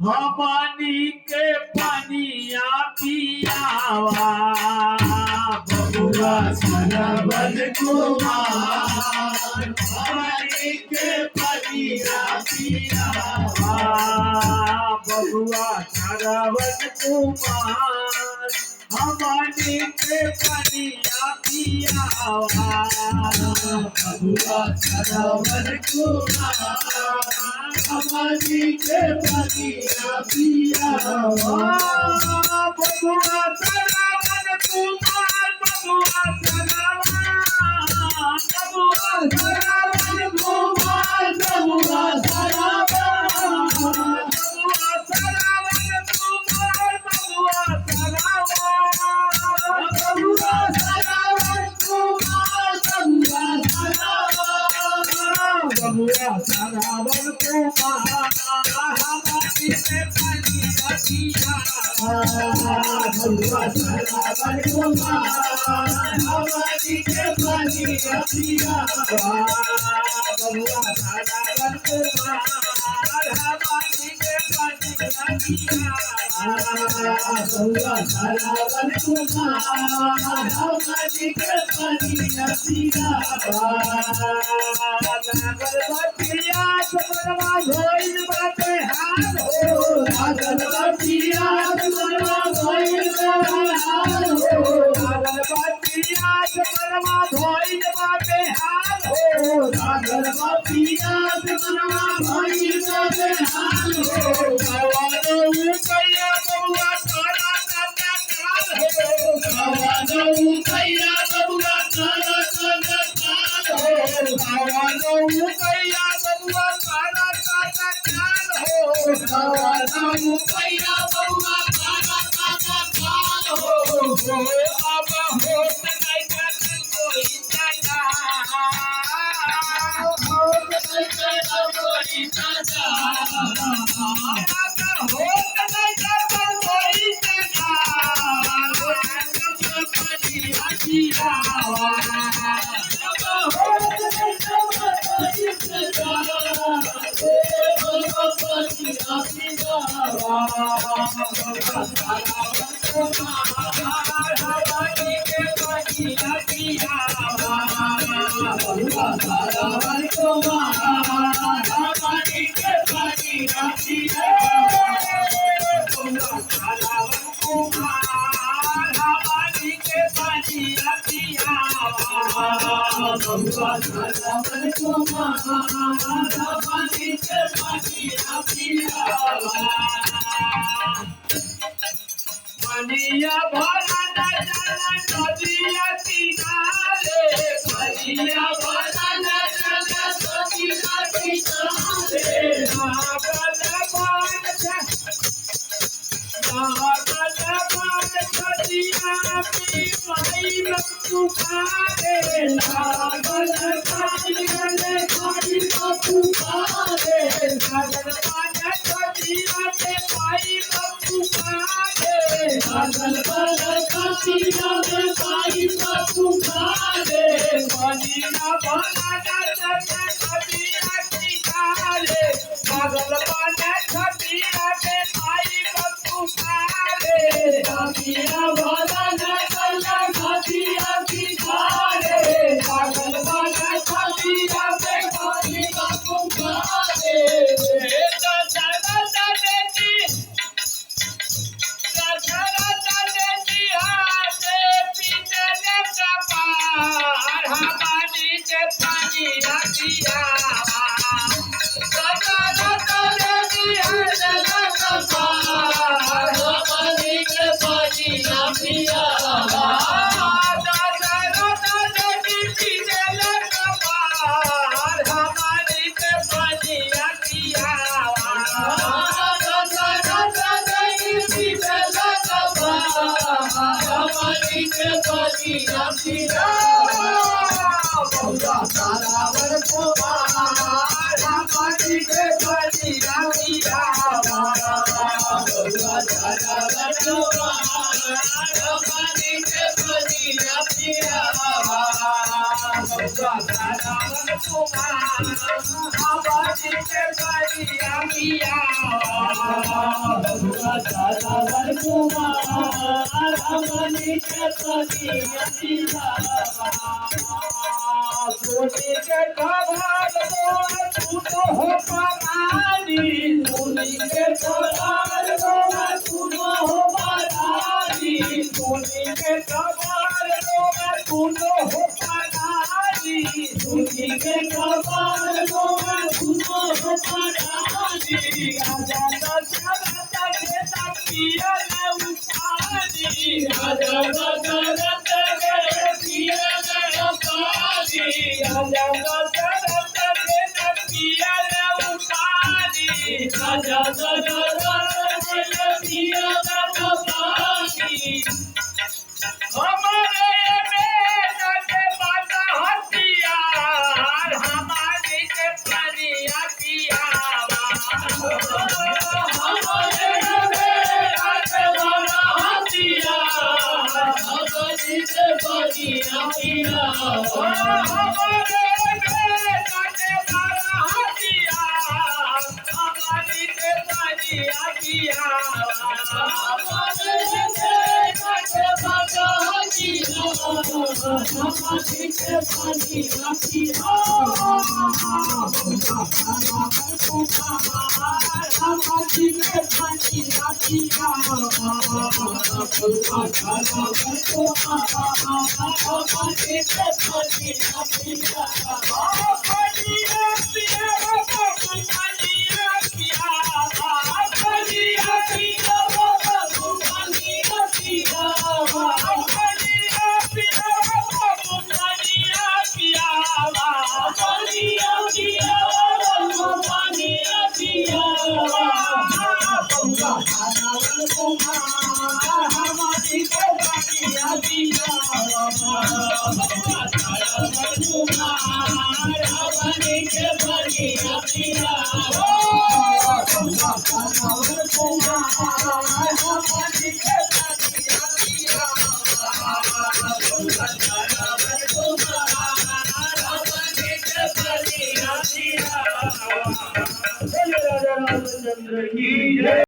हमानी के पनिया पियावा बबुआ सरवन कुमार हमारी के पनिया पियावा बबुआ सरवन कुमार हमानी के पनिया पियावा बबुआ सरवन कुमार हमारी के पनिया पियावा बबुआ सरवन कुमार बबुआ सरवन कुमार बबुआ सरवन बबुआ सरवन कुमार हमारी के पनिया पियावा बबुआ सरवन कुमार हमारी के पनिया पियावा बबुआ सरवन कुमार हमारी के पनिया पियावा बबुआ सरवन कुमार हमारी के पनिया पियावा नागरबतिया समरवा भइल बाटे हाल हो नागरबतिया समरवा भइल बाटे हाल हो नागरबतिया समरवा भइल बाटे हाल हो नागरबतिया समरवा भइल बाटे हाल हो भवानो कैया बबुआ तारा काका काल हो भवानो कैया बबुआ तारा काका काल हो भवानो कैया बबुआ तारा काका काल हो भवानो कैया बबुआ तारा काका काल हो अब होत नहीं करन कोई चाचा होत नहीं करन कोई चाचा होत नहीं करन कोई चाचा मनिया भरा नजर नदिया किनारे मनिया भरा नजर नदिया किनारे नागल बाण छदिया पी माई पुकारे नागल बाण पुकारे नागल बाण छदिया पे माई पुकारे नागल बाण छदिया पे माई पुकारे मनिया भरा नजर नदिया किनारे नागल बाण छदिया पे माई पुकारे नदिया भरा नजर नदिया किनारे नागल बाण छदिया पे माई पुकारे Hava सोने के कबाड़ मोर तूनो हो परानी सोने के कबाड़ मोर तूनो हो परानी सोने के कबाड़ मोर तूनो हो परानी सोने के कबाड़ मोर तूनो हो परानी राजा दशरथ के पिया न उठानी राजा दशरथ के पिया न उठानी राजा दशरथ के पिया न उठानी राजा दशरथ के पिया न उठानी हमारे बेटा के बाजा हथियार हमारे के परिया पिया हमारे बेटा के बाजा हथियार हमारे के परिया पिया हमारे बेटा के बाजा हथियार हमारे के परिया पिया हमारे बेटा के बाजा राजा रामचंद्र की जय।